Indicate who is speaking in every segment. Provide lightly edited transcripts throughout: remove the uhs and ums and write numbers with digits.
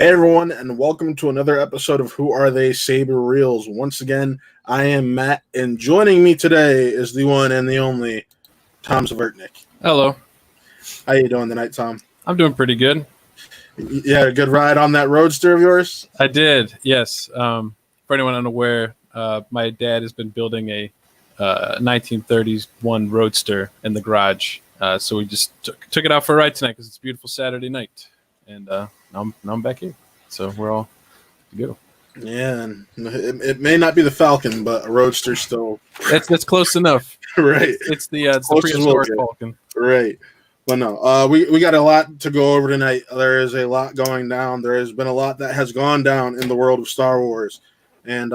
Speaker 1: Hey everyone, and welcome to another episode of Who Are They Saber Reels. Once again, I am Matt, and joining me today is the one and the only Tom Zvertnik.
Speaker 2: Hello.
Speaker 1: How you doing tonight, Tom?
Speaker 2: I'm doing pretty good.
Speaker 1: You had a good ride on that roadster of yours?
Speaker 2: I did, yes. For anyone unaware, my dad has been building a 1930s one roadster in the garage. So we just took it out for a ride tonight because it's a beautiful Saturday night. And now I'm back here. So we're all good.
Speaker 1: Yeah, and it may not be the Falcon, but a roadster still.
Speaker 2: That's close enough.
Speaker 1: Right.
Speaker 2: It's the prehistoric Falcon.
Speaker 1: Right. Well, no, we got a lot to go over tonight. There is a lot going down. There has been a lot that has gone down in the world of Star Wars. And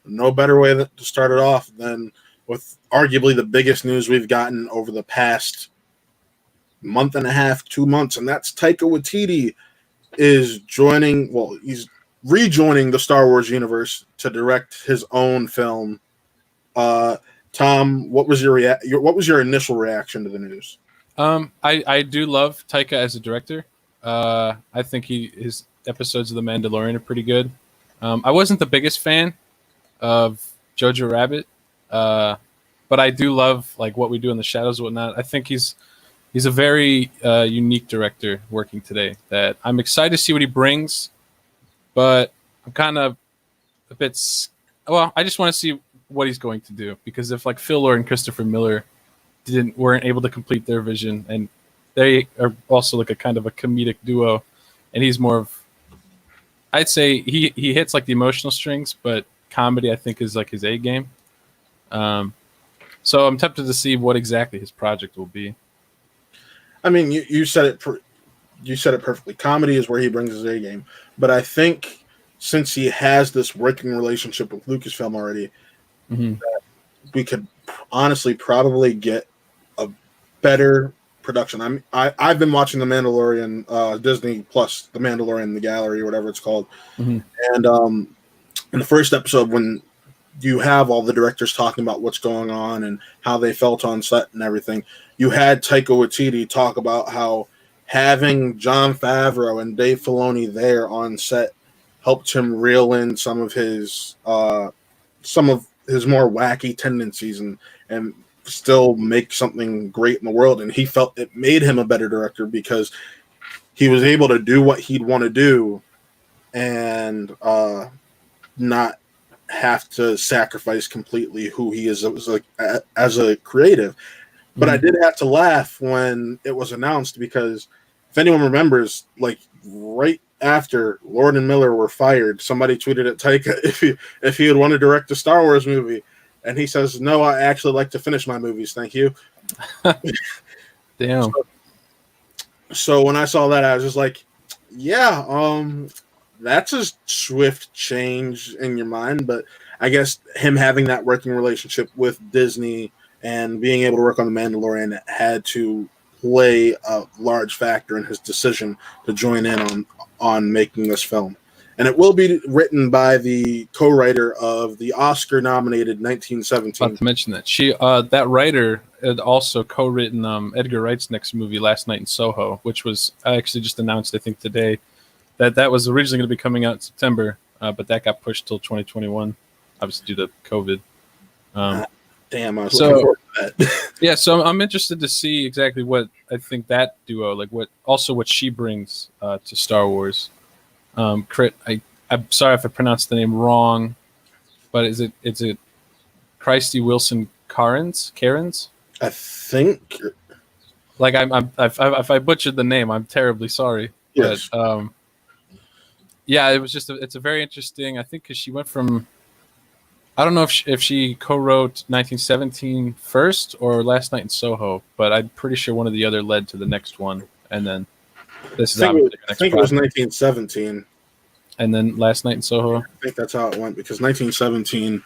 Speaker 1: no better way to start it off than with arguably the biggest news we've gotten over the past month and a half, 2 months, and that's Taika Waititi is he's rejoining the Star Wars universe to direct his own film. Tom, what was your initial reaction to the news?
Speaker 2: I do love Taika as a director. I think his episodes of The Mandalorian are pretty good. I wasn't the biggest fan of Jojo Rabbit, but I do love like What We Do in the Shadows and whatnot. I think he's a very unique director working today that I'm excited to see what he brings, but I'm kind of a bit. Well, I just want to see what he's going to do, because if like Phil Lord and Christopher Miller weren't able to complete their vision, and they are also like a kind of a comedic duo, and he's more of, I'd say he hits like the emotional strings, but comedy I think is like his A game. So I'm tempted to see what exactly his project will be.
Speaker 1: I mean, you said it. You said it perfectly. Comedy is where he brings his A game, but I think since he has this working relationship with Lucasfilm already, that we could honestly probably get a better production. I've been watching The Mandalorian, Disney Plus, The Mandalorian, the Gallery, or whatever it's called, and in the first episode when you have all the directors talking about what's going on and how they felt on set and everything, you had Taika Waititi talk about how having Jon Favreau and Dave Filoni there on set helped him reel in some of his more wacky tendencies and still make something great in the world. And he felt it made him a better director because he was able to do what he'd want to do and not have to sacrifice completely who he is as a creative. But I did have to laugh when it was announced, because if anyone remembers, like right after Lord and Miller were fired, somebody tweeted at Taika if he would want to direct a Star Wars movie, and he says, "No, I actually like to finish my movies, thank you."
Speaker 2: Damn.
Speaker 1: So when I saw that, I was just like, yeah, that's a swift change in your mind, but I guess him having that working relationship with Disney and being able to work on The Mandalorian had to play a large factor in his decision to join in on making this film. And it will be written by the co-writer of the Oscar-nominated 1917.
Speaker 2: Not to mention that that writer had also co-written Edgar Wright's next movie, Last Night in Soho, which was actually just announced, I think, today. That was originally going to be coming out in September, but that got pushed till 2021, obviously due to COVID.
Speaker 1: Damn, I was looking forward to that.
Speaker 2: Yeah, so I'm interested to see exactly what I think that duo, like what she brings to Star Wars. Crit, I'm sorry if I pronounced the name wrong, but is it Christy Wilson Cairns?
Speaker 1: I think.
Speaker 2: Like if I butchered the name, I'm terribly sorry.
Speaker 1: Yes.
Speaker 2: But, yeah, it was it's a very interesting. I think because she went from, I don't know if she co-wrote 1917 first or Last Night in Soho, but I'm pretty sure one or the other led to the next one, and then this is obviously
Speaker 1: I think it was 1917,
Speaker 2: and then Last Night in Soho.
Speaker 1: I think that's how it went, because 1917,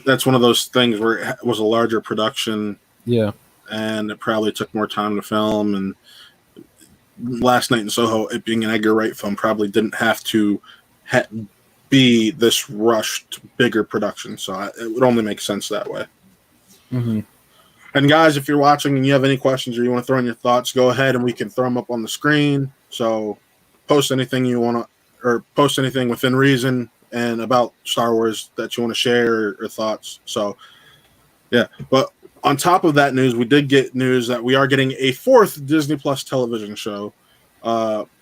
Speaker 1: that's one of those things where it was a larger production.
Speaker 2: Yeah,
Speaker 1: and it probably took more time to film. And Last Night in Soho, it being an Edgar Wright film, probably didn't have to be this rushed, bigger production. So it would only make sense that way.
Speaker 2: Mm-hmm.
Speaker 1: And guys, if you're watching and you have any questions or you want to throw in your thoughts, go ahead and we can throw them up on the screen. So post anything you want to, or post anything within reason and about Star Wars that you want to share or thoughts. So, yeah. But on top of that news, we did get news that we are getting a fourth Disney Plus television show,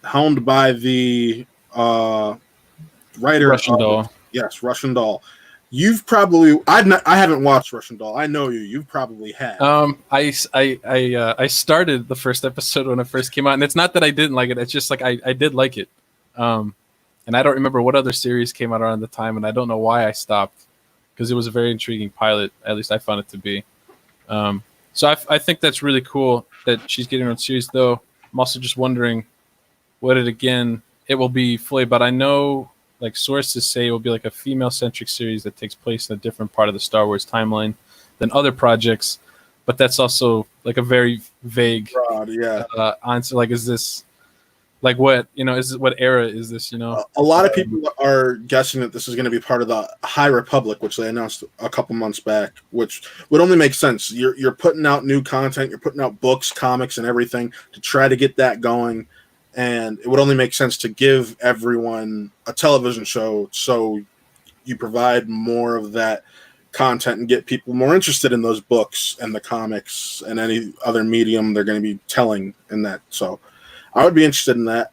Speaker 1: helmed by the writer
Speaker 2: Russian
Speaker 1: of,
Speaker 2: Doll.
Speaker 1: yes, Russian Doll. You've probably I haven't watched Russian Doll. I know you. You probably have.
Speaker 2: I started the first episode when it first came out, and it's not that I didn't like it. It's just like I did like it, and I don't remember what other series came out around the time, and I don't know why I stopped because it was a very intriguing pilot. At least I found it to be. So I think that's really cool that she's getting her own series. Though I'm also just wondering what it will be fully. But I know like sources say it will be like a female-centric series that takes place in a different part of the Star Wars timeline than other projects. But that's also like a very vague
Speaker 1: Broad, yeah.
Speaker 2: answer. Like, is this like what is what era is this?
Speaker 1: A lot of people are guessing that this is going to be part of the High Republic, which they announced a couple months back, which would only make sense. You're putting out new content, you're putting out books, comics, and everything to try to get that going. And it would only make sense to give everyone a television show so you provide more of that content and get people more interested in those books and the comics and any other medium they're going to be telling in that. So I would be interested in that.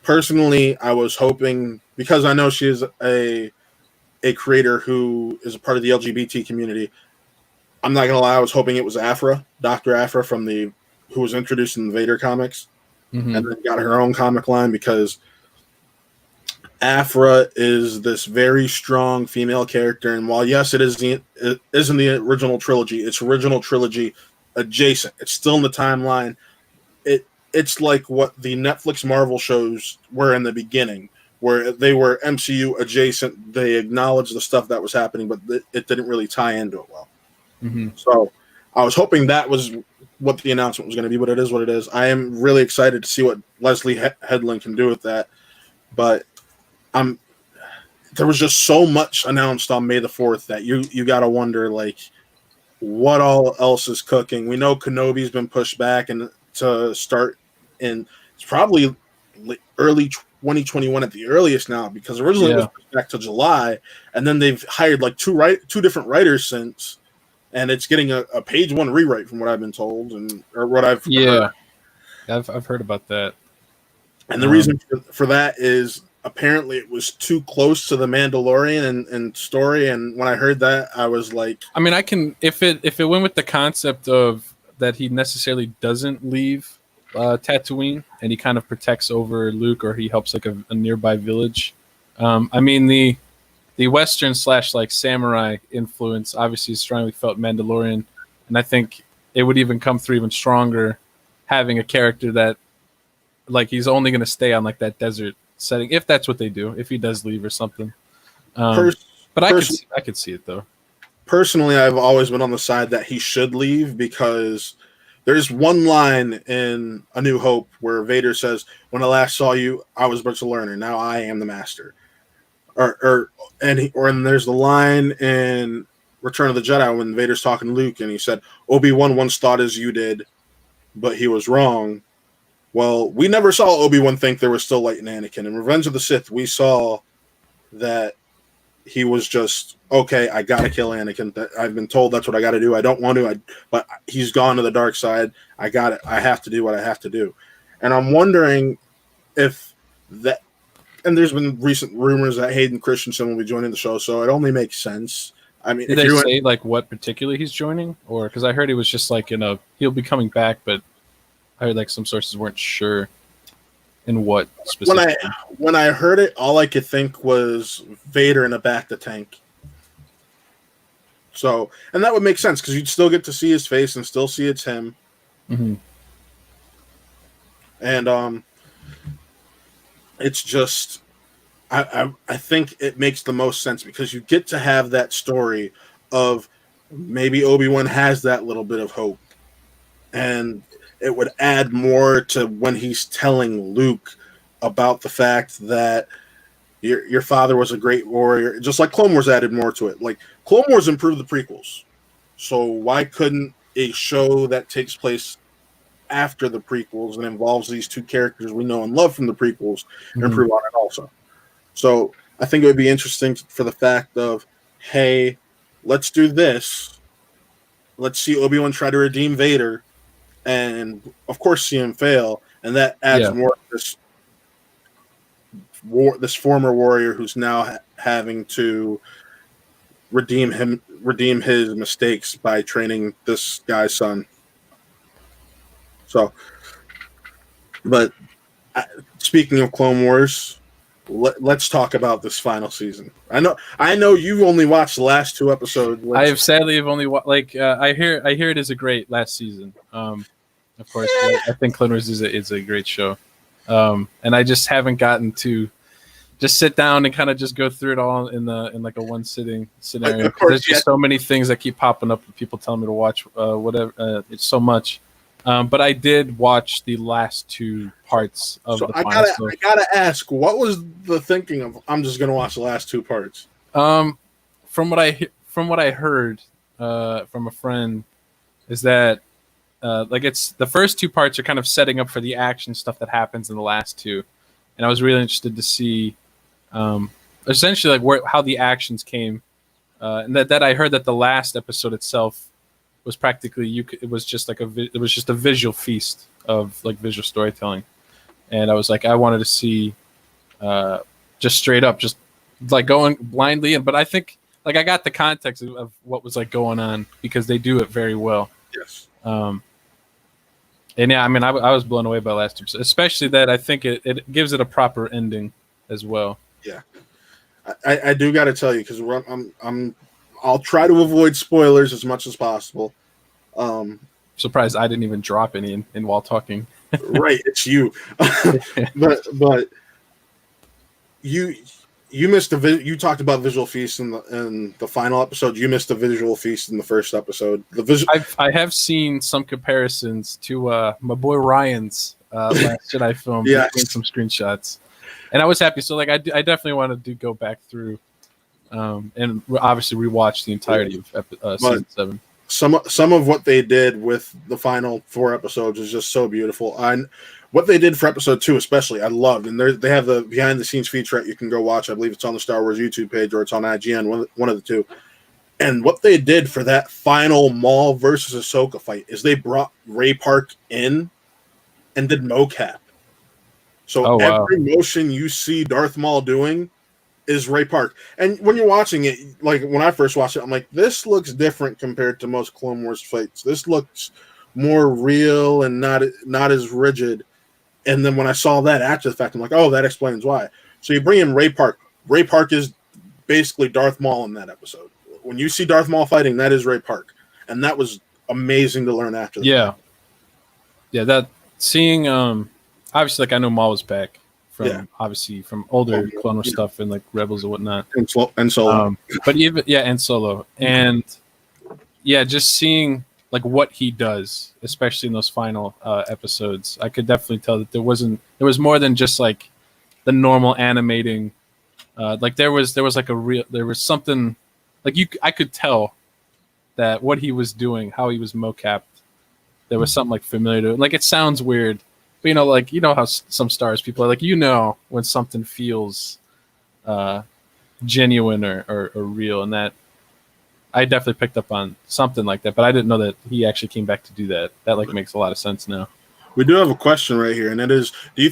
Speaker 1: Personally, I was hoping, because I know she is a creator who is a part of the LGBT community, I'm not going to lie, I was hoping it was Afra, Dr. Afra who was introduced in the Vader comics. Mm-hmm. And then got her own comic line, because Afra is this very strong female character. And while, yes, it isn't the original trilogy, it's original trilogy adjacent. It's still in the timeline. It's like what the Netflix Marvel shows were in the beginning, where they were MCU adjacent. They acknowledged the stuff that was happening, but it didn't really tie into it well. Mm-hmm. So I was hoping that was what the announcement was going to be, but it is what it is. I am really excited to see what Leslie Headland can do with that. But there was just so much announced on May the 4th that you got to wonder, like, what all else is cooking. We know Kenobi's been pushed back and to start in, it's probably early 2021 at the earliest now, because originally it was pushed back to July, and then they've hired like two different writers since. And it's getting a page one rewrite from what I've been told, or what I've heard.
Speaker 2: I've heard about that.
Speaker 1: And the reason for that is apparently it was too close to the Mandalorian and story. And when I heard that, I was like,
Speaker 2: I mean, if it went with the concept of that he necessarily doesn't leave Tatooine and he kind of protects over Luke, or he helps like a nearby village. I mean, the Western / like samurai influence obviously is strongly felt Mandalorian, and I think it would even come through even stronger having a character that like he's only going to stay on like that desert setting, if that's what they do, if he does leave or something. But I could see it though.
Speaker 1: Personally, I've always been on the side that he should leave, because there's one line in A New Hope where Vader says, "When I last saw you, I was but a learner. Now I am the master." And there's the line in Return of the Jedi when Vader's talking to Luke, and he said, "Obi-Wan once thought as you did, but he was wrong." Well, we never saw Obi-Wan think there was still light in Anakin. In Revenge of the Sith, we saw that he was just, okay, I gotta kill Anakin. I've been told that's what I gotta do. I don't want to, but he's gone to the dark side. I got it. I have to do what I have to do. And I'm wondering if that. And there's been recent rumors that Hayden Christensen will be joining the show, so it only makes sense. I mean,
Speaker 2: did they say like what particularly he's joining, or because I heard he was just like he'll be coming back, but I heard like some sources weren't sure in what specifically.
Speaker 1: When I heard it, all I could think was Vader in a bacta tank. So, and that would make sense because you'd still get to see his face and still see it's him. Mm-hmm. And it's just, I think it makes the most sense because you get to have that story of maybe Obi-Wan has that little bit of hope, and it would add more to when he's telling Luke about the fact that your father was a great warrior, just like Clone Wars added more to it. Like Clone Wars improved the prequels, so why couldn't a show that takes place after the prequels and involves these two characters we know and love from the prequels and improve on it also. So I think it would be interesting for the fact of, hey, let's do this. Let's see Obi-Wan try to redeem Vader, and of course see him fail, and that adds more of this former warrior who's now having to redeem his mistakes by training this guy's son. So, but speaking of Clone Wars, let's talk about this final season. I know you've only watched the last 2 episodes.
Speaker 2: I have sadly have only I hear it is a great last season. Of course, I think Clone Wars is a great show, and I just haven't gotten to just sit down and kind of just go through it all in like a one sitting scenario. There's just so many things that keep popping up and people telling me to watch whatever. It's so much. But I did watch the last 2 parts of the final.
Speaker 1: I gotta ask, what was the thinking of? I'm just gonna watch the last 2 parts.
Speaker 2: From what I heard from a friend, is that like it's the first 2 parts are kind of setting up for the action stuff that happens in the last 2, and I was really interested to see essentially like how the actions came, and that I heard that the last episode itself was practically it was just a visual feast of like visual storytelling, and I was like, I wanted to see just straight up just like going blindly in, but I think like I got the context of what was like going on because they do it very well.
Speaker 1: Yes.
Speaker 2: And yeah, I mean, I was blown away by the last 2, especially that I think it gives it a proper ending as well.
Speaker 1: Yeah, I do got to tell you because I'll try to avoid spoilers as much as possible.
Speaker 2: Surprised I didn't even drop any in while talking.
Speaker 1: Right, it's you. but you missed you talked about visual feast in the final episode. You missed the visual feast in the first episode.
Speaker 2: I have seen some comparisons to my boy Ryan's last Jedi film.
Speaker 1: Yes.
Speaker 2: Some screenshots, and I was happy. So like I definitely wanted to go back through and obviously rewatch the entirety of season 7.
Speaker 1: Some of what they did with the final 4 episodes is just so beautiful. What they did for episode 2 especially, I loved. And they have the behind the scenes featurette you can go watch. I believe it's on the Star Wars YouTube page or it's on IGN, one of the two. And what they did for that final Maul versus Ahsoka fight is they brought Ray Park in and did mocap. So every motion you see Darth Maul doing is Ray Park. And when you're watching it, like when I first watched it, I'm like, this looks different compared to most Clone Wars fights. This looks more real and not as rigid. And then when I saw that after the fact, I'm like, oh, that explains why. So you bring in Ray Park. Ray Park is basically Darth Maul in that episode. When you see Darth Maul fighting, that is Ray Park. And that was amazing to learn after that.
Speaker 2: Yeah. Yeah, that seeing obviously like I know Maul was back obviously from older Clone Wars stuff and like Rebels and whatnot.
Speaker 1: And Solo.
Speaker 2: But even and Solo. And yeah, just seeing like what he does, especially in those final episodes, I could definitely tell that there was more than just like the normal animating. Like there was something like I could tell that what he was doing, how he was mocapped, there was something like familiar to it. Like it sounds weird, but like how some Star Wars people are like, when something feels genuine or real, and that I definitely picked up on something like that, but I didn't know that he actually came back to do that. That like makes a lot of sense now.
Speaker 1: We do have a question right here, and it is: do you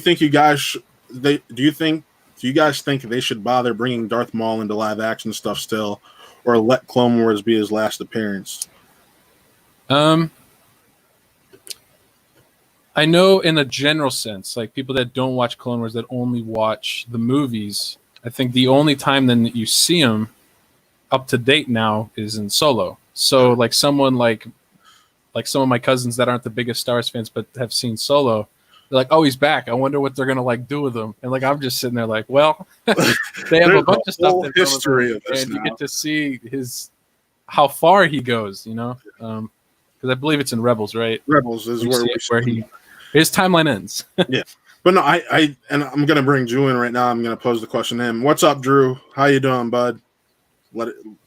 Speaker 1: guys think they should bother bringing Darth Maul into live action stuff still, or let Clone Wars be his last appearance?
Speaker 2: I know in a general sense, like people that don't watch Clone Wars that only watch the movies, I think the only time then that you see him up to date now is in Solo. So like someone like some of my cousins that aren't the biggest Star Wars fans but have seen Solo, they're like, oh, he's back. I wonder what they're gonna like do with him. And like I'm just sitting there like, well, they have a bunch of stuff that
Speaker 1: history of this
Speaker 2: and
Speaker 1: now.
Speaker 2: you get to see how far he goes, because I believe it's in Rebels, right?
Speaker 1: Rebels is where
Speaker 2: his timeline ends.
Speaker 1: Yeah. But no, and I'm gonna bring Drew in right now. I'm gonna pose the question to him. What's up, Drew? How you doing, bud?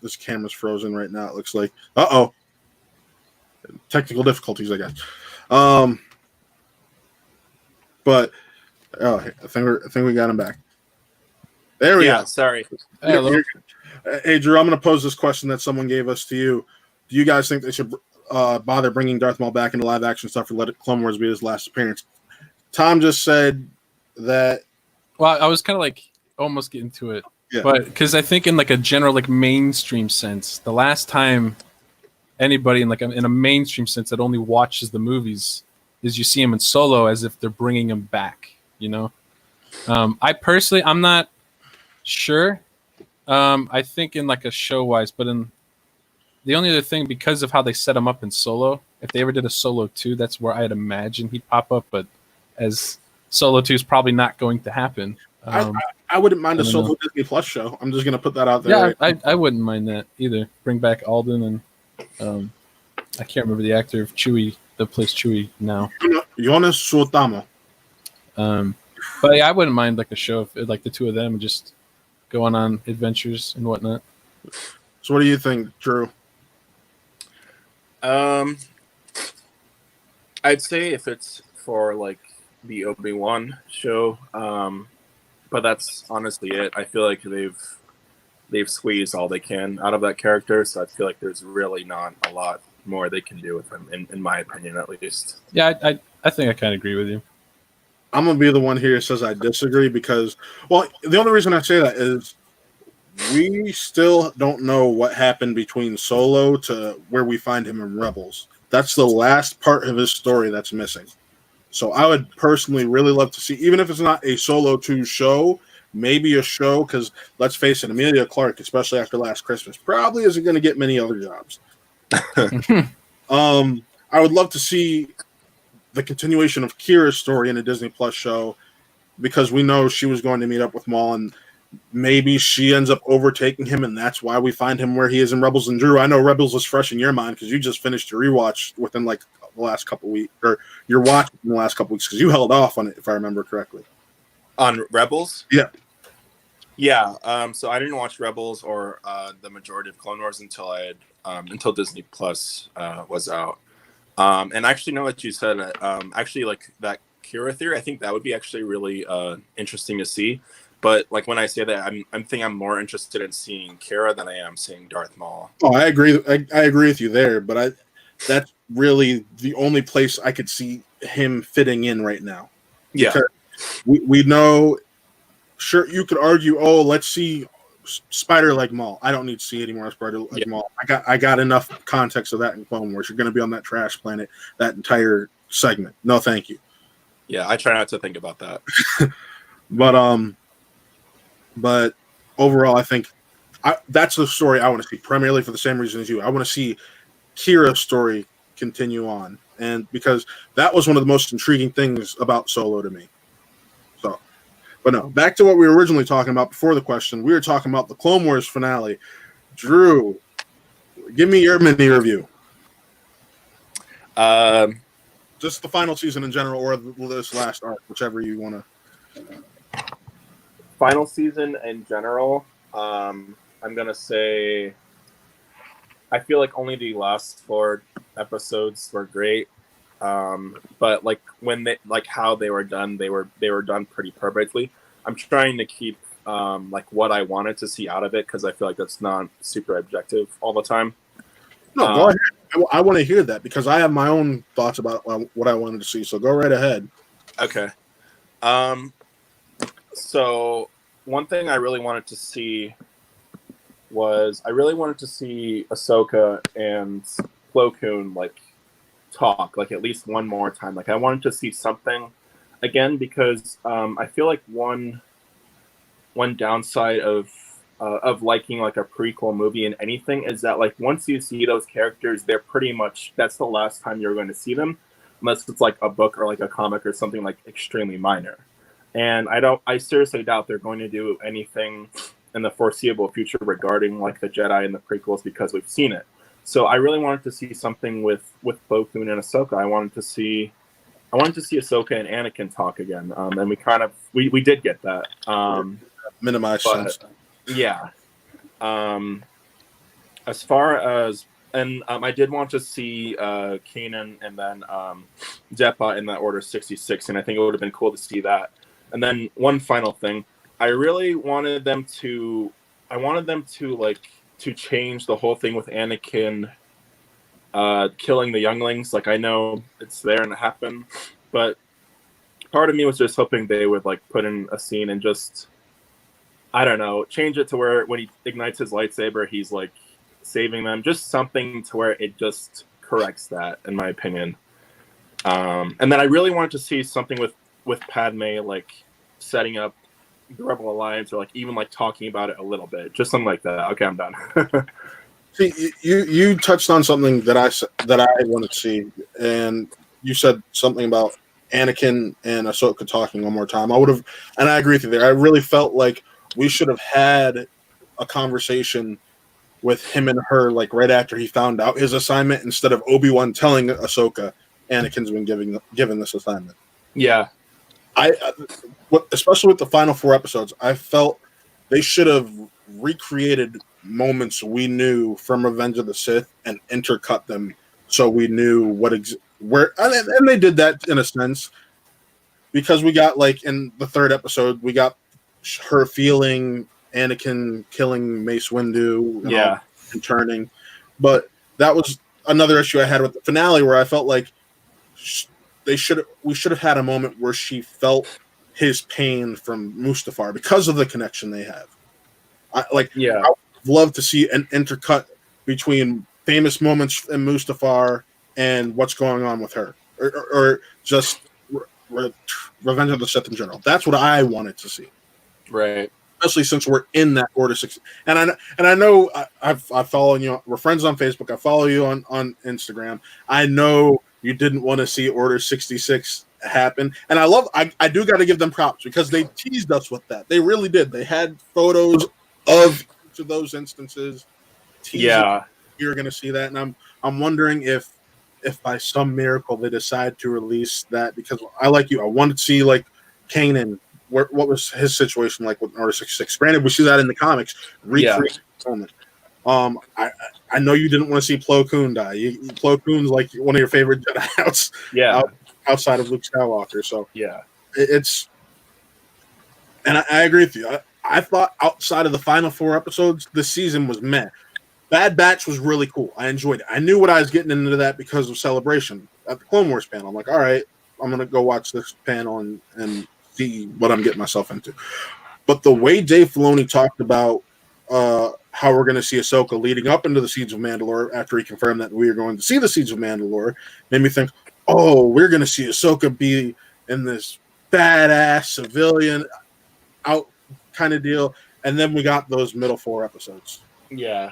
Speaker 1: This camera's frozen right now. It looks like technical difficulties, I guess. But I think we got him back. There we go.
Speaker 3: Sorry.
Speaker 2: Hello.
Speaker 1: Hey, Drew, I'm going to pose this question that someone gave us to you. Do you guys think they should bother bringing Darth Maul back into live action stuff, or let Clone Wars be his last appearance? Tom just said that.
Speaker 2: Well, I was kind of like almost getting to it,
Speaker 1: Yeah.
Speaker 2: but because I think in like a general like mainstream sense, the last time anybody in a mainstream sense that only watches the movies is you see him in Solo as if they're bringing him back. You know, I personally I'm not sure. I think in like a show wise, but in the only other thing, because of how they set him up in Solo, if they ever did a Solo 2, that's where I'd imagine he'd pop up. But as Solo 2 is probably not going to happen.
Speaker 1: I wouldn't mind a Solo Disney Plus show. I'm just going to put that out there.
Speaker 2: Yeah, I wouldn't mind that either. Bring back Alden and I can't remember the actor of Chewie that plays Chewie now.
Speaker 1: Jonas Suotamo.
Speaker 2: But yeah, I wouldn't mind like a show if like the two of them just going on adventures and whatnot.
Speaker 1: So what do you think, Drew?
Speaker 3: I'd say if it's for like the Obi-Wan show, but that's honestly it. I feel like they've squeezed all they can out of that character, so I feel like there's really not a lot more they can do with him, in my opinion, at least.
Speaker 2: Yeah, I think I kind of agree with you.
Speaker 1: I'm going to be the one here that says I disagree because, well, the only reason I say that is we still don't know what happened between Solo to where we find him in Rebels. That's the last part of his story that's missing. So I would personally really love to see, even if it's not a Solo 2 show, maybe a show, because let's face it, Emilia Clarke, especially after Last Christmas, probably isn't going to get many other jobs. I would love to see the continuation of Kira's story in a Disney Plus show, because we know she was going to meet up with Maul, and maybe she ends up overtaking him, and that's why we find him where he is in Rebels. And Drew, I know Rebels was fresh in your mind because you just finished your rewatch within like the last couple weeks, or your watch in the last couple weeks, because you held off on it, if I remember correctly.
Speaker 3: On Rebels?
Speaker 1: Yeah.
Speaker 3: Yeah. So I didn't watch Rebels or the majority of Clone Wars until Disney Plus was out. And actually, now that you said it, actually, like that Kira theory, I think that would be actually really interesting to see. But like when I say that, I'm more interested in seeing Kira than I am seeing Darth Maul.
Speaker 1: Oh, I agree. I agree with you there, but that's really the only place I could see him fitting in right now.
Speaker 3: Yeah,
Speaker 1: because we know. Sure, you could argue, oh, let's see Spider like Maul. I don't need to see any more Spider like Maul. I got enough context of that in Clone Wars. You're going to be on that trash planet that entire segment. No, thank you.
Speaker 3: Yeah, I try not to think about that.
Speaker 1: But overall, I think that's the story I want to see, primarily for the same reason as you. I want to see Kira's story continue on, and because that was one of the most intriguing things about Solo to me. So, but no, back to what we were originally talking about before the question. We were talking about the Clone Wars finale. Drew, give me your mini review. Just the final season in general, or this last arc, whichever you want to.
Speaker 3: Final season in general, I'm gonna say I feel like only the last 4 episodes were great, but like when they how they were done, they were done pretty perfectly. I'm trying to keep like what I wanted to see out of it, because I feel like that's not super objective all the time.
Speaker 1: No, go ahead. I want to hear that, because I have my own thoughts about what I wanted to see. So go right ahead.
Speaker 3: Okay. So one thing I really wanted to see was Ahsoka and Plo Koon like talk, like at least one more time. Like I wanted to see something again, because I feel like one downside of liking like a prequel movie in anything is that like once you see those characters, they're pretty much, that's the last time you're going to see them, unless it's like a book or like a comic or something like extremely minor. And I seriously doubt they're going to do anything in the foreseeable future regarding like the Jedi and the prequels, because we've seen it. So I really wanted to see something with Plo Koon and Ahsoka. I wanted to see Ahsoka and Anakin talk again, and we ddid get that.
Speaker 1: Minimize sense.
Speaker 3: Yeah. As far as, and I did want to see Kanan and then Deppa in that Order 66, and I think it would have been cool to see that. And then one final thing, I really wanted them to, to change the whole thing with Anakin killing the younglings. Like, I know it's there and it happened, but part of me was just hoping they would like put in a scene and just, I don't know, change it to where when he ignites his lightsaber, he's like saving them. Just something to where it just corrects that, in my opinion. And then I really wanted to see something with Padme, like setting up the Rebel Alliance, or like even like talking about it a little bit, just something like that. Okay, I'm done.
Speaker 1: See, you touched on something that I want to see, and you said something about Anakin and Ahsoka talking one more time. I would have, and I agree with you there. I really felt like we should have had a conversation with him and her, like right after he found out his assignment, instead of Obi-Wan telling Ahsoka Anakin's been given this assignment.
Speaker 3: Yeah,
Speaker 1: especially with the final 4 episodes, I felt they should have recreated moments we knew from Revenge of the Sith and intercut them so we knew where, and they did that in a sense, because we got, like, in the 3rd episode, we got her feeling Anakin killing Mace Windu, and turning, but that was another issue I had with the finale, where I felt like we should have had a moment where she felt his pain from Mustafar because of the connection they have. I would love to see an intercut between famous moments in Mustafar and what's going on with her, or just Revenge of the Sith in general. That's what I wanted to see,
Speaker 3: right?
Speaker 1: Especially since we're in that Order 6, and I know I follow you. We're friends on Facebook. I follow you on Instagram. I know you didn't want to see Order 66 happen, and I do got to give them props, because they teased us with that. They really did. They had photos of each of those instances. You're going to see that, and I'm wondering if by some miracle they decide to release that, because I wanted to see like Kanan. What was his situation like with Order 66? Granted, we see that in the comics. Recreate the moment. I know you didn't want to see Plo Koon die. Plo Koon's like one of your favorite Jedi outside of Luke Skywalker. So it's, and I agree with you. I thought outside of the final 4 episodes, the season was meh. Bad Batch was really cool. I enjoyed it. I knew what I was getting into that because of Celebration at the Clone Wars panel. I'm like, all right, I'm gonna go watch this panel and see what I'm getting myself into. But the way Dave Filoni talked about how we're going to see Ahsoka leading up into the Siege of Mandalore, after he confirmed that we are going to see the Siege of Mandalore, made me think, oh, we're going to see Ahsoka be in this badass civilian out kind of deal. And then we got those middle 4 episodes.
Speaker 3: Yeah.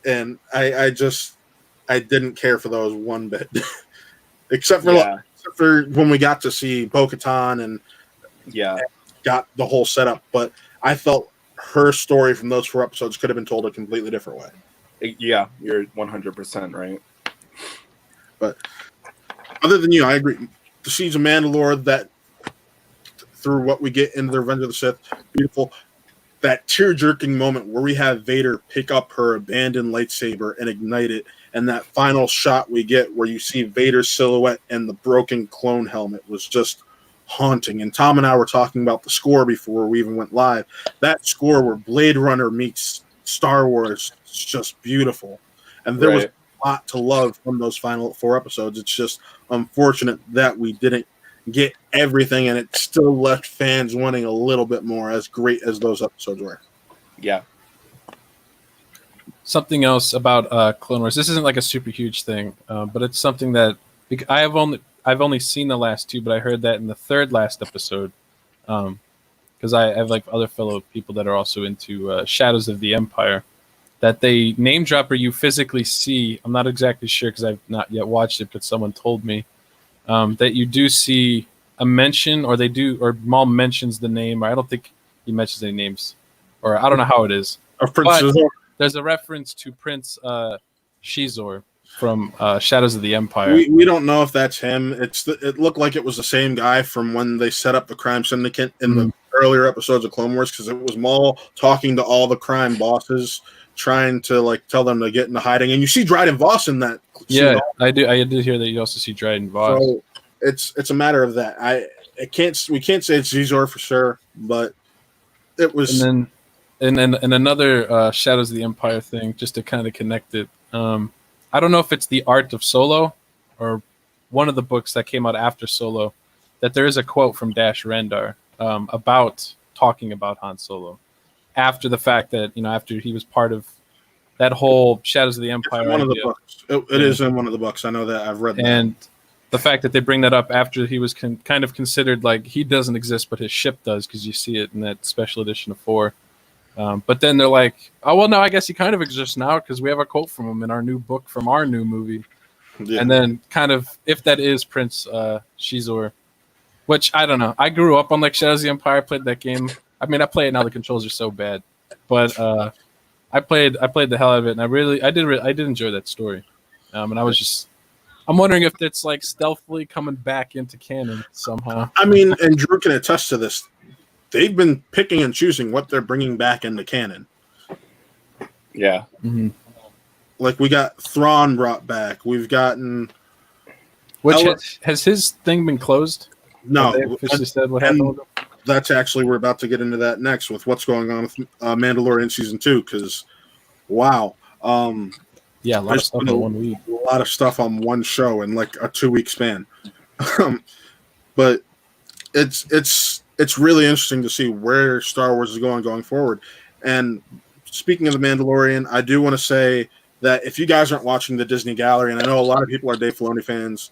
Speaker 1: And I didn't care for those one bit. except for when we got to see Bo-Katan and got the whole setup. But I felt her story from those 4 episodes could have been told a completely different way.
Speaker 3: Yeah, you're 100% right.
Speaker 1: But other than you, I agree. The Siege of Mandalore, that through what we get in the Revenge of the Sith, beautiful. That tear-jerking moment where we have Vader pick up her abandoned lightsaber and ignite it, and that final shot we get where you see Vader's silhouette and the broken clone helmet was just haunting. And Tom and I were talking about the score before we even went live. That score where Blade Runner meets Star Wars is just beautiful. And there was a lot to love from those final 4 episodes. It's just unfortunate that we didn't get everything, and it still left fans wanting a little bit more, as great as those episodes were.
Speaker 3: Yeah.
Speaker 2: Something else about Clone Wars. This isn't like a super huge thing, but it's something that I've only seen the last 2, but I heard that in the 3rd last episode, because I have like other fellow people that are also into Shadows of the Empire, that they name drop or you physically see. I'm not exactly sure because I've not yet watched it, but someone told me that you do see a mention, or Maul mentions the name, or I don't think he mentions any names, or I don't know how it is.
Speaker 1: Of Prince Shizor.
Speaker 2: There's a reference to Prince Shizor from Shadows of the Empire.
Speaker 1: We don't know if that's him. It looked like it was the same guy from when they set up the crime syndicate in the earlier episodes of Clone Wars because it was Maul talking to all the crime bosses, trying to like tell them to get into hiding. And you see Dryden Voss in that.
Speaker 2: Yeah, I did hear that you also see Dryden Voss.
Speaker 1: So it's a matter of that. We can't say it's Zizor for sure, but it was.
Speaker 2: And then another Shadows of the Empire thing, just to kind of connect it. I don't know if it's the Art of Solo or one of the books that came out after Solo, that there is a quote from Dash Rendar about talking about Han Solo after the fact that, after he was part of that whole Shadows of the Empire.
Speaker 1: One of the books. It is in one of the books. I know that. I've read that.
Speaker 2: And the fact that they bring that up after he was kind of considered like he doesn't exist, but his ship does, because you see it in that special edition of 4. But then they're like, oh, well, no, I guess he kind of exists now because we have a quote from him in our new book from our new movie. Yeah. And then kind of, if that is Prince Shizor, which I don't know. I grew up on like Shadows of the Empire. I played that game. I mean, I play it now. The controls are so bad, but I played the hell out of it, and I did enjoy that story. And I'm wondering if it's like stealthily coming back into canon somehow.
Speaker 1: I mean, and Drew can attest to this. They've been picking and choosing what they're bringing back into canon.
Speaker 3: Yeah.
Speaker 2: Mm-hmm.
Speaker 1: Like we got Thrawn brought back. We've gotten.
Speaker 2: Has his thing been closed?
Speaker 1: No.
Speaker 2: They officially said what happened with him?
Speaker 1: That's actually, we're about to get into that next with what's going on with Mandalorian season 2. Because, wow.
Speaker 2: Yeah, a lot of stuff in 1 week.
Speaker 1: A lot of stuff on one show in like a 2-week span. But it's really interesting to see where Star Wars is going forward. And speaking of The Mandalorian, I do want to say that if you guys aren't watching the Disney Gallery, and I know a lot of people are Dave Filoni fans,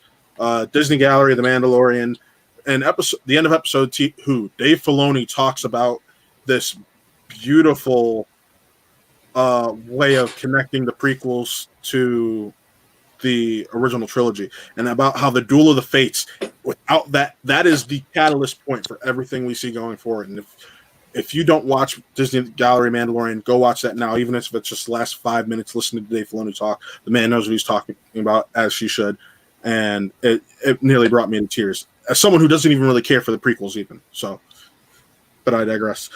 Speaker 1: Disney Gallery, The Mandalorian, and the end of episode 2, Dave Filoni talks about this beautiful way of connecting the prequels to the original trilogy, and about how the Duel of the Fates, without that is the catalyst point for everything we see going forward. And if you don't watch Disney Gallery Mandalorian, go watch that now, even if it's just the last 5 minutes listening to Dave Filoni talk. The man knows what he's talking about, as she should, and it nearly brought me to tears as someone who doesn't even really care for the prequels even. So, but I digress.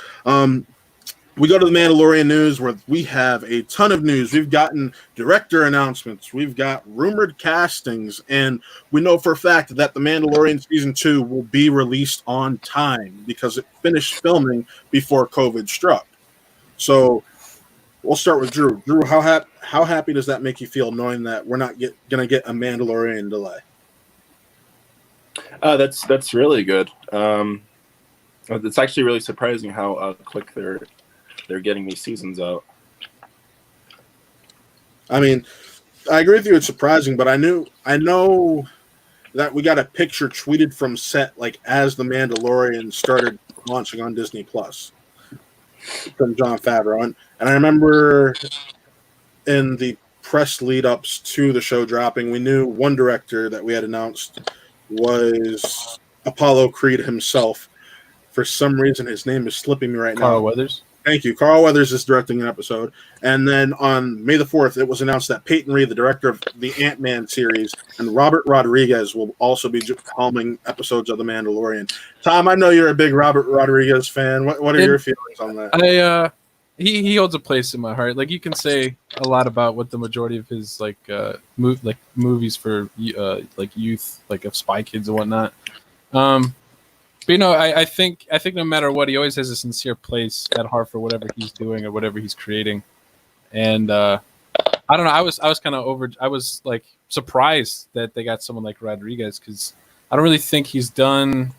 Speaker 1: We go to the Mandalorian news, where we have a ton of news. We've gotten director announcements. We've got rumored castings. And we know for a fact that the Mandalorian Season 2 will be released on time because it finished filming before COVID struck. So we'll start with Drew. Drew, how happy does that make you feel, knowing that we're not going to get a Mandalorian delay?
Speaker 3: That's really good. It's actually really surprising how quick they're getting these seasons out.
Speaker 1: I mean, I agree with you. It's surprising, but I know that we got a picture tweeted from set like as the Mandalorian started launching on Disney Plus from Jon Favreau, and I remember in the press lead-ups to the show dropping, we knew one director that we had announced was Apollo Creed himself. For some reason, his name is slipping me right now.
Speaker 2: Carl Weathers.
Speaker 1: Thank you. Carl Weathers is directing an episode. And then on May the 4th, it was announced that Peyton Reed, the director of the Ant-Man series, and Robert Rodriguez will also be helming episodes of The Mandalorian. Tom, I know you're a big Robert Rodriguez fan. What are your feelings on that?
Speaker 2: He holds a place in my heart. Like, you can say a lot about what the majority of his movies for like youth, like of Spy Kids and whatnot. But, I think no matter what, he always has a sincere place at heart for whatever he's doing or whatever he's creating. And I don't know. I was kind of I was like surprised that they got someone like Rodriguez, because I don't really think he's done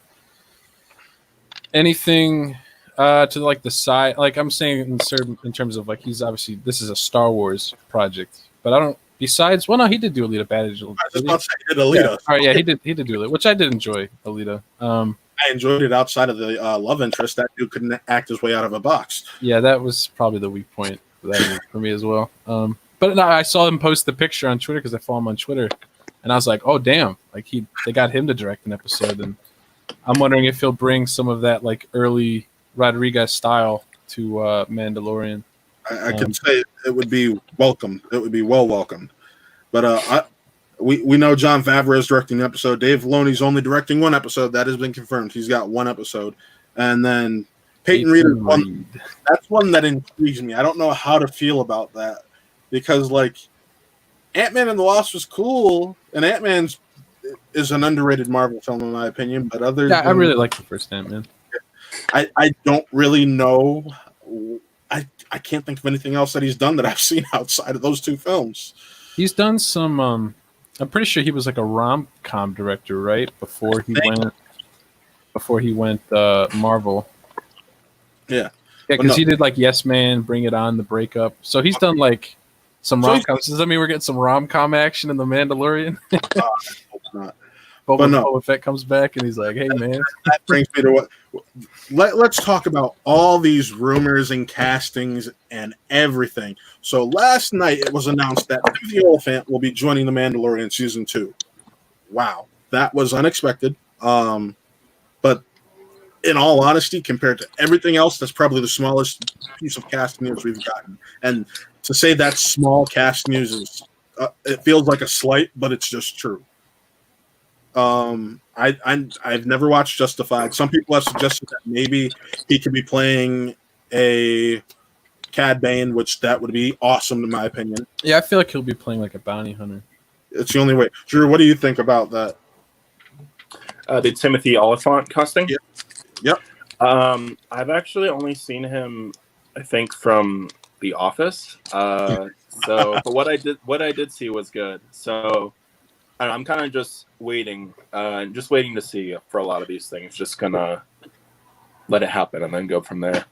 Speaker 2: anything to like the side. Like, I'm saying in terms of like, he's obviously, this is a Star Wars project, but I don't. Besides, well, no, he did do Alita Battle Angel.
Speaker 1: I was about to say he did Alita.
Speaker 2: Yeah. All right, yeah, he did do Alita, which I did enjoy Alita.
Speaker 1: I enjoyed it outside of the love interest. That dude couldn't act his way out of a box.
Speaker 2: Yeah, that was probably the weak point for me as well. But no, I saw him post the picture on Twitter because I follow him on Twitter, and I was like, oh damn! Like they got him to direct an episode, and I'm wondering if he'll bring some of that like early Rodriguez style to Mandalorian.
Speaker 1: I could say it would be welcome. It would be well welcomed. But we know Jon Favreau is directing the episode. Dave Filoni's only directing one episode. That has been confirmed. He's got one episode. And then Peyton Reed is one. That's one that intrigues me. I don't know how to feel about that because, like, Ant-Man and the Wasp was cool, and Ant-Man's is an underrated Marvel film in my opinion. But
Speaker 2: I really like the first Ant-Man.
Speaker 1: I don't really know. I can't think of anything else that he's done that I've seen outside of those two films.
Speaker 2: He's done some. I'm pretty sure he was like a rom-com director, right? Before he went Marvel.
Speaker 1: Yeah,
Speaker 2: because he did like Yes Man, Bring It On, The Breakup. So he's done like some rom-coms. Does that mean we're getting some rom-com action in The Mandalorian?
Speaker 1: Not.
Speaker 2: Boba Fett comes back and he's like, "Hey man."
Speaker 1: That brings me to what. Let's talk about all these rumors and castings and everything. So last night it was announced that Timothy Olyphant will be joining The Mandalorian season 2. Wow, that was unexpected. But in all honesty, compared to everything else, that's probably the smallest piece of cast news we've gotten. And to say that's small cast news is, it feels like a slight, but it's just true. I've never watched Justified. Some people have suggested that maybe he could be playing a Cad Bane, which that would be awesome in my opinion.
Speaker 2: Yeah, I feel like he'll be playing like a bounty hunter.
Speaker 1: It's the only way. Drew, what do you think about that?
Speaker 3: The Timothy Olyphant casting?
Speaker 1: Yep.
Speaker 3: I've actually only seen him, I think, from The Office. But what I did see was good. So I'm kind of just waiting to see for a lot of these things. Just gonna let it happen and then go from there.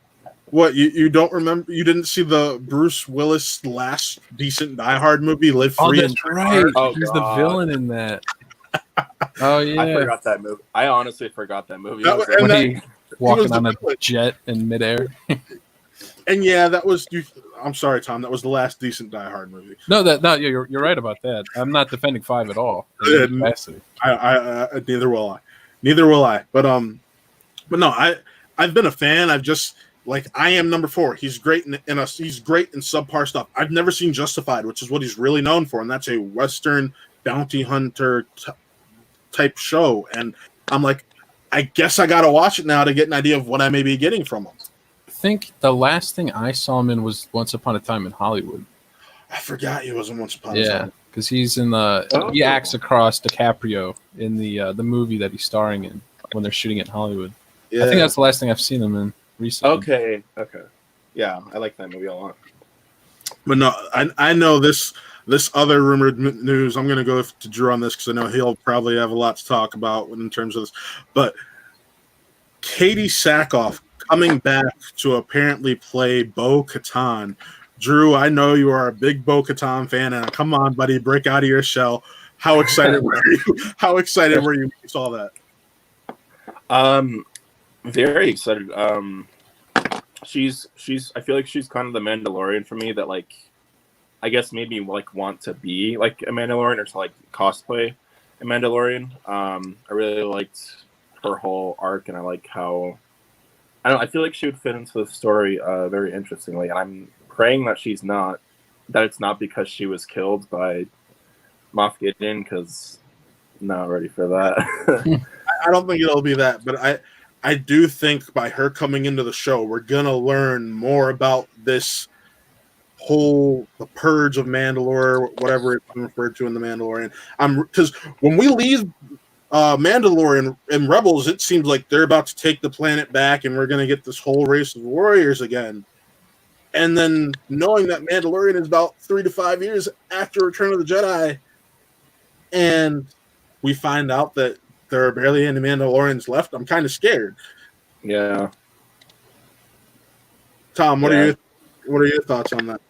Speaker 1: What, you don't remember? You didn't see the Bruce Willis last decent Die Hard movie, Live Free?
Speaker 2: Oh, that's right. He's the villain in that. Oh yeah,
Speaker 3: I forgot that movie. I honestly forgot that movie.
Speaker 2: He walking on a jet in midair.
Speaker 1: And yeah, that was. I'm sorry, Tom. That was the last decent Die Hard movie.
Speaker 2: No, you're right about that. I'm not defending 5 at all.
Speaker 1: I neither will I. But no, I've been a fan. I've just I am number 4. He's great he's great in subpar stuff. I've never seen Justified, which is what he's really known for, and that's a Western bounty hunter type show. And I'm like, I guess I got to watch it now to get an idea of what I may be getting from him.
Speaker 2: I think the last thing I saw him in was Once Upon a Time in Hollywood.
Speaker 1: I forgot he was in Once Upon a Time.
Speaker 2: Yeah, because he's in he acts across DiCaprio in the movie that he's starring in when they're shooting it in Hollywood. Yeah. I think that's the last thing I've seen him in recently.
Speaker 3: Okay. Yeah, I like that movie a lot.
Speaker 1: But no, I know this other rumored news. I'm going to go to Drew on this because I know he'll probably have a lot to talk about in terms of this. But Katie Sackhoff coming back to apparently play Bo-Katan. Drew, I know you are a big Bo-Katan fan, and come on, buddy, break out of your shell. How excited were you? How excited were you when you saw that?
Speaker 3: Very excited. She's I feel like she's kind of the Mandalorian for me that I guess maybe want to be like a Mandalorian or to cosplay a Mandalorian. I really liked her whole arc, and I like how I feel like she would fit into the story very interestingly, and I'm praying that it's not because she was killed by Moff Gideon, because I'm not ready for that.
Speaker 1: I don't think it'll be that, but I do think by her coming into the show, we're gonna learn more about this whole the purge of Mandalore, whatever it's referred to in the Mandalorian. Because when we leave Mandalorian and Rebels, it seems like they're about to take the planet back, and we're gonna get this whole race of warriors again. And then knowing that Mandalorian is about 3 to 5 years after Return of the Jedi, and we find out that there are barely any Mandalorians left, I'm kind of scared.
Speaker 3: Yeah.
Speaker 1: Tom, what are your thoughts on that?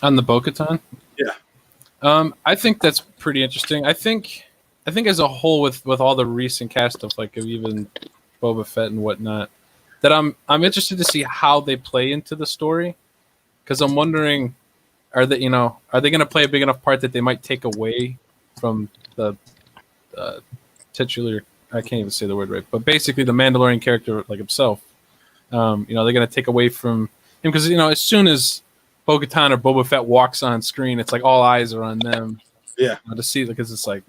Speaker 2: On the Bo-Katan?
Speaker 1: Yeah.
Speaker 2: I think that's pretty interesting. I think as a whole, with all the recent cast stuff, of even Boba Fett and whatnot, that I'm interested to see how they play into the story, because I'm wondering, are they going to play a big enough part that they might take away from the titular, I can't even say the word right, but basically the Mandalorian character himself. They're going to take away from him, because as soon as Bo-Katan or Boba Fett walks on screen, it's all eyes are on them.
Speaker 1: Yeah,
Speaker 2: to see, because it's to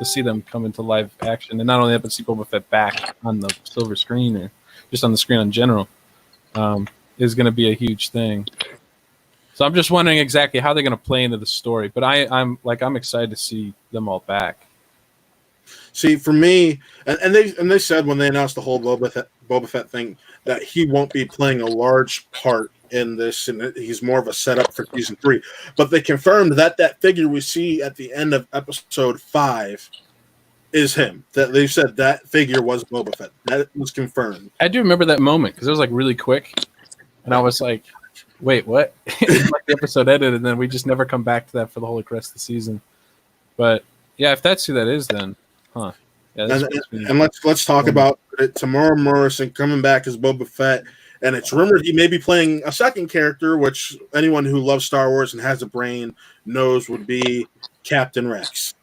Speaker 2: see them come into live action, and not only that, but see Boba Fett back on the silver screen or just on the screen in general. is going to be a huge thing. So I'm just wondering exactly how they're going to play into the story. But I'm excited to see them all back.
Speaker 1: See, for me, and they said when they announced the whole Boba Fett thing that he won't be playing a large part in this, and he's more of a setup for season 3. But they confirmed that figure we see at the end of episode 5 is him. That they said that figure was Boba Fett. That was confirmed.
Speaker 2: I do remember that moment because it was like really quick, and I was like, "Wait, what?" It's like the episode ended, and then we just never come back to that for the whole rest of the season. But yeah, if that's who that is, then. Huh. Yeah,
Speaker 1: and let's talk about it. Tamora Morrison coming back as Boba Fett, and it's rumored he may be playing a second character, which anyone who loves Star Wars and has a brain knows would be Captain Rex.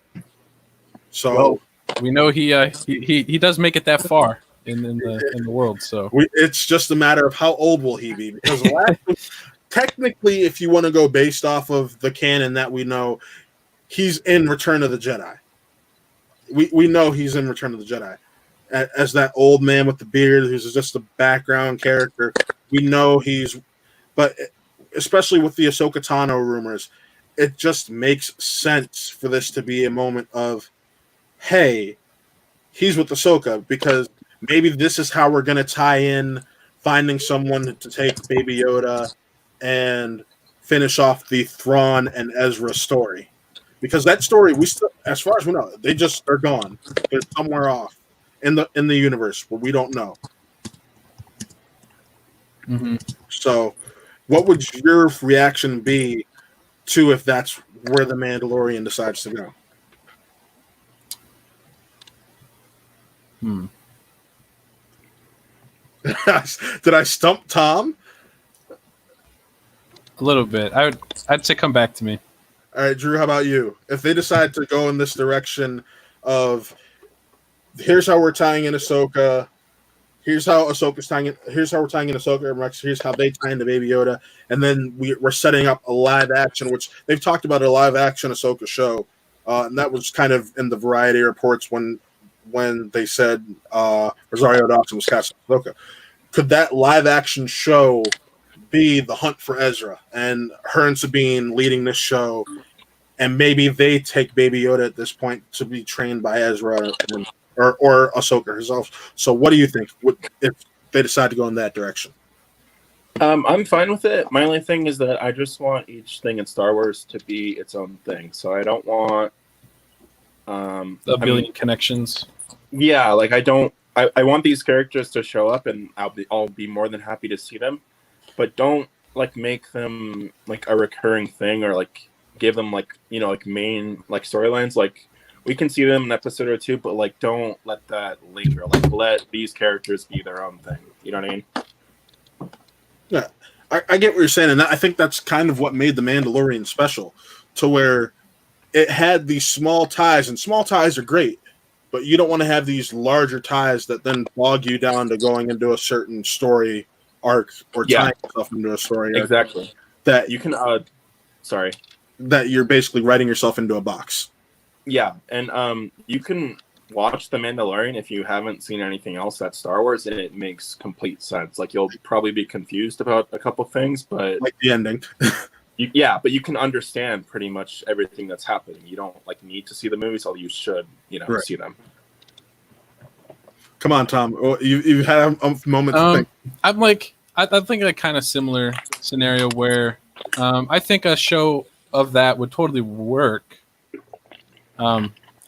Speaker 1: So
Speaker 2: we know he does make it that far in the world. So
Speaker 1: it's just a matter of how old will he be, because technically, if you want to go based off of the canon that we know, he's in Return of the Jedi. We know he's in Return of the Jedi as that old man with the beard who's just a background character. We know but especially with the Ahsoka Tano rumors, it just makes sense for this to be a moment of, hey, he's with Ahsoka, because maybe this is how we're going to tie in finding someone to take Baby Yoda and finish off the Thrawn and Ezra story. Because that story, we still, as far as we know, they're gone. They're somewhere off in the universe where we don't know.
Speaker 2: Mm-hmm.
Speaker 1: So, what would your reaction be to if that's where the Mandalorian decides to go? Did I stump Tom?
Speaker 2: A little bit. I'd say come back to me.
Speaker 1: All right, Drew, how about you? If they decide to go in this direction of, here's how we're tying in Ahsoka, here's how we're tying in Ahsoka and Rex, here's how they tie into Baby Yoda, and then we're setting up a live action, which they've talked about a live action Ahsoka show, and that was kind of in the Variety reports when they said Rosario Dawson was cast as Ahsoka. Could that live action show be The Hunt for Ezra, and her and Sabine leading this show, and maybe they take Baby Yoda at this point to be trained by Ezra or Ahsoka herself? So what do you think if they decide to go in that direction?
Speaker 3: I'm fine with it. My only thing is that I just want each thing in Star Wars to be its own thing. So I don't want
Speaker 2: a billion connections.
Speaker 3: Yeah, like I want these characters to show up, and I'll be more than happy to see them. But don't like make them like a recurring thing, or like give them like, you know, like main like storylines. Like we can see them in an episode or two, but like don't let that linger. Like let these characters be their own thing. You know what I mean?
Speaker 1: Yeah, I get what you're saying, and I think that's kind of what made the Mandalorian special, to where it had these small ties, and small ties are great, but you don't want to have these larger ties that then bog you down to going into a certain story arc or tying yourself into a story arc.
Speaker 3: Exactly.
Speaker 1: That
Speaker 3: you can that
Speaker 1: you're basically writing yourself into a box.
Speaker 3: Yeah, and you can watch The Mandalorian if you haven't seen anything else that's Star Wars, and it makes complete sense. Like you'll probably be confused about a couple things, but
Speaker 1: like the ending.
Speaker 3: But you can understand pretty much everything that's happening. You don't like need to see the movies, although you should, see them.
Speaker 1: Come on, Tom. You had a moment to think.
Speaker 2: I'm like, I think a kind of similar scenario where I think a show of that would totally work.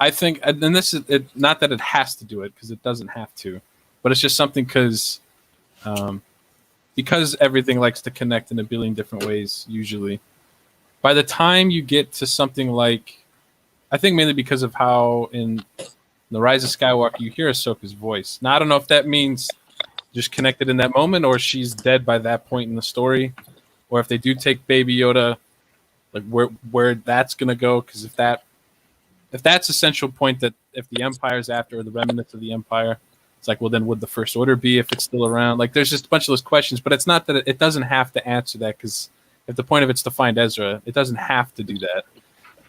Speaker 2: I think, and this is not that it has to do it, because it doesn't have to, but it's just something because everything likes to connect in a billion different ways. Usually, by the time you get to something like, I think mainly because of how in The Rise of Skywalker you hear Ahsoka's voice. Now I don't know if that means just connected in that moment, or she's dead by that point in the story, or if they do take Baby Yoda, like where that's gonna go. Because if that's a central point, that if the Empire's after, or the remnants of the Empire, it's like, well, then would the First Order be if it's still around? Like, there's just a bunch of those questions, but it's not that it doesn't have to answer that, because if the point of it's to find Ezra, it doesn't have to do that.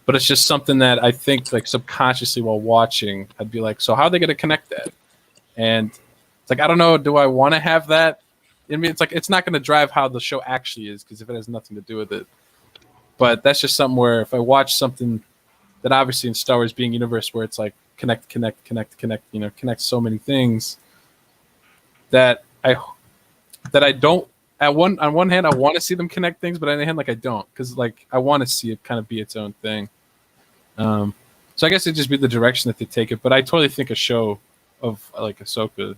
Speaker 2: But it's just something that I think, like, subconsciously while watching, I'd be like, so how are they going to connect that? And it's like, I don't know, do I want to have that I mean, it's like it's not going to drive how the show actually is because if it has nothing to do with it. But that's just something where if I watch something that obviously in Star Wars being universe where it's like connect, connect so many things that I don't. On one hand, I want to see them connect things, but on the other hand, like I don't, because like I want to see it kind of be its own thing. So I guess it'd just be the direction that they take it. But I totally think a show of like Ahsoka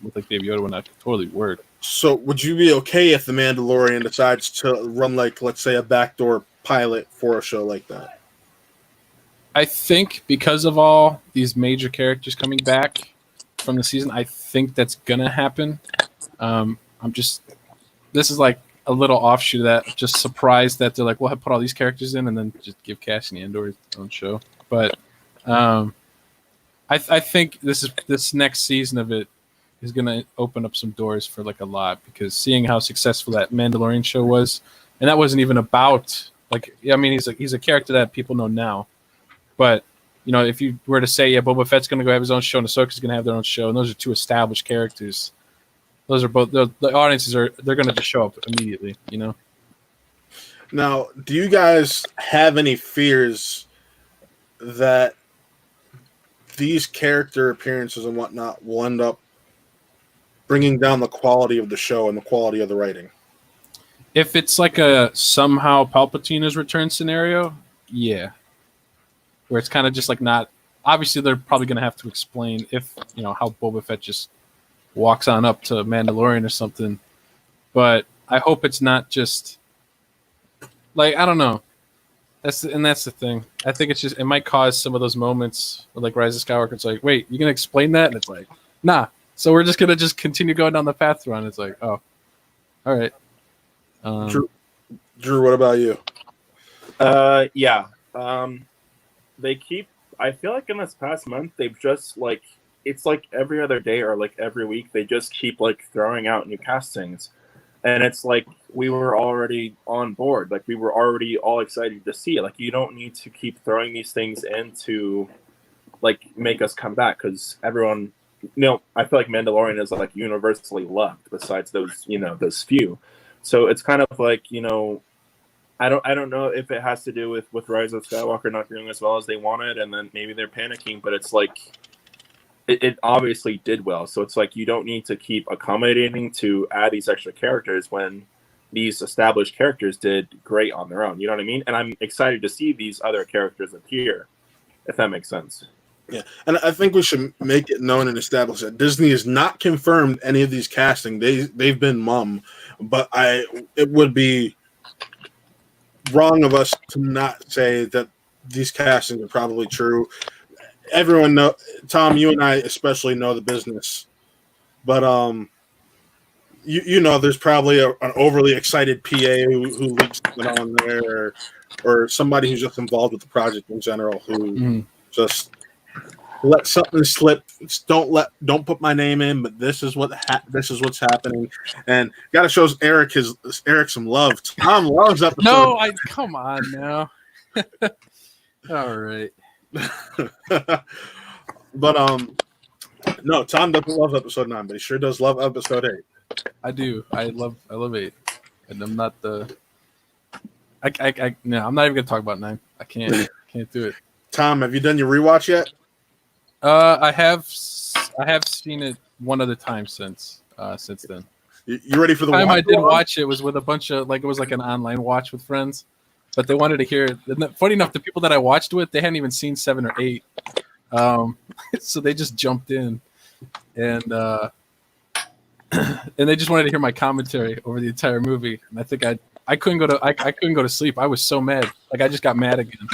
Speaker 2: with like Baby Yoda would not totally work.
Speaker 1: So would you be okay if the Mandalorian decides to run like, let's say, a backdoor pilot for a show like that?
Speaker 2: I think because of all these major characters coming back from the season, I think that's gonna happen. This is like a little offshoot of that. Just surprised that they're like, we'll put all these characters in and then just give Cassian Andor his own show. But I think this next season of it is gonna open up some doors for like a lot, because seeing how successful that Mandalorian show was, and that wasn't even about like, I mean, he's a character that people know now, but you know, if you were to say, yeah, Boba Fett's gonna go have his own show and Ahsoka's gonna have their own show, and those are two established characters. Those are both the audiences they're going to just show up immediately, you know.
Speaker 1: Now, do you guys have any fears that these character appearances and whatnot will end up bringing down the quality of the show and the quality of the writing?
Speaker 2: If it's like a somehow Palpatine's return scenario, yeah, where it's kind of just like not. Obviously, they're probably going to have to explain if you know how Boba Fett just walks on up to Mandalorian or something, but I hope it's not just like, I don't know. That's the thing. I think it might cause some of those moments where like Rise of Skywalker. It's like, wait, you gonna explain that? And it's like, nah. So we're just gonna continue going down the path we're on. It's like, oh, all right.
Speaker 1: Drew, what about you?
Speaker 3: Yeah. They keep. I feel like in this past month they've just like. It's like every other day or like every week they just keep like throwing out new castings, and it's like we were already on board, like we were already all excited to see it. Like you don't need to keep throwing these things in to like make us come back, because everyone, you know, I feel like Mandalorian is like universally loved besides those, you know, those few. So it's kind of like, you know, I don't know if it has to do with Rise of Skywalker not doing as well as they wanted, and then maybe they're panicking, but it's like it obviously did well. So it's like you don't need to keep accommodating to add these extra characters when these established characters did great on their own. You know what I mean? And I'm excited to see these other characters appear, if that makes sense.
Speaker 1: Yeah, and I think we should make it known and establish that Disney has not confirmed any of these casting. They've been mum, but it would be wrong of us to not say that these castings are probably true. Everyone know, Tom, you and I especially know the business, but you know, there's probably an overly excited PA who leaks it on there, or somebody who's just involved with the project in general who just let something slip. Don't put my name in, but this is what's happening, and got to show Eric some love. Tom loves episode.
Speaker 2: No, come on now. All right.
Speaker 1: But no, Tom doesn't love episode 9, but he sure does love episode 8.
Speaker 2: I do. I love 8, and I'm not the. No, I'm not even gonna talk about 9. I can't do it.
Speaker 1: Tom, have you done your rewatch yet?
Speaker 2: I have seen it one other time since then.
Speaker 1: You ready for the
Speaker 2: time I did watch it was with a bunch of it was like an online watch with friends. But they wanted to hear it. And funny enough, the people that I watched with, they hadn't even seen 7 or 8. So they just jumped in. And and they just wanted to hear my commentary over the entire movie. And I think I couldn't go to sleep. I was so mad. Like I just got mad again.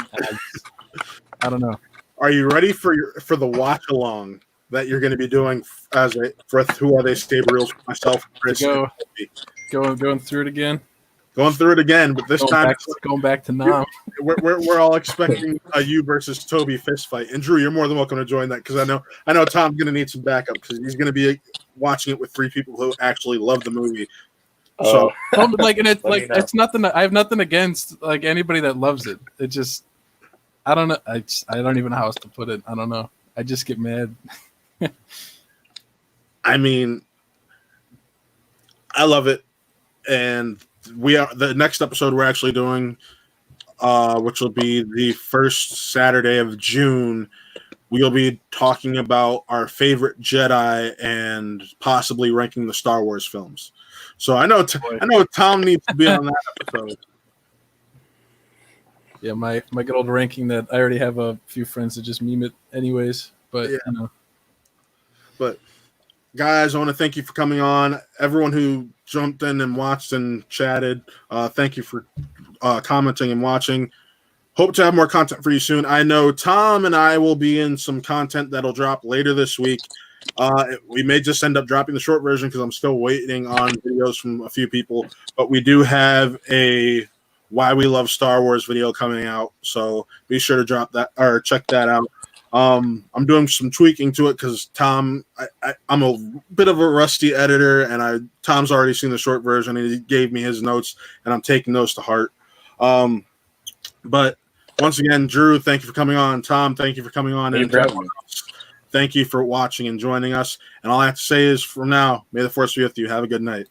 Speaker 2: I don't know.
Speaker 1: Are you ready for the watch along that you're going to be doing for Who Are They Saber Reels with myself, Chris?
Speaker 2: Going through it again.
Speaker 1: Going through it again, but this time
Speaker 2: going back to Nam.
Speaker 1: We're all expecting a you versus Toby fist fight. And Drew, you're more than welcome to join that, because I know Tom's going to need some backup, because he's going to be watching it with 3 people who actually love the movie. So
Speaker 2: it's nothing. I have nothing against like anybody that loves it. It just I don't know. I don't even know how else to put it. I don't know. I just get mad.
Speaker 1: I mean, I love it, and the next episode we're actually doing, which will be the first Saturday of June. We'll be talking about our favorite Jedi and possibly ranking the Star Wars films. So I know Tom needs to be on that episode.
Speaker 2: Yeah, my good old ranking that I already have a few friends that just meme it anyways. But
Speaker 1: yeah. But guys, I want to thank you for coming on. Everyone who jumped in and watched and chatted, thank you for commenting and watching. Hope to have more content for you soon. I know Tom and I will be in some content that'll drop later this week. We may just end up dropping the short version because I'm still waiting on videos from a few people. But we do have a Why We Love Star Wars video coming out. So be sure to drop that or check that out. I'm doing some tweaking to it because Tom, I'm a bit of a rusty editor, and Tom's already seen the short version, and he gave me his notes, and I'm taking those to heart. But once again, Drew, thank you for coming on. Tom, thank you for coming on. And thank you for watching and joining us. And all I have to say is, from now, may the Force be with you. Have a good night.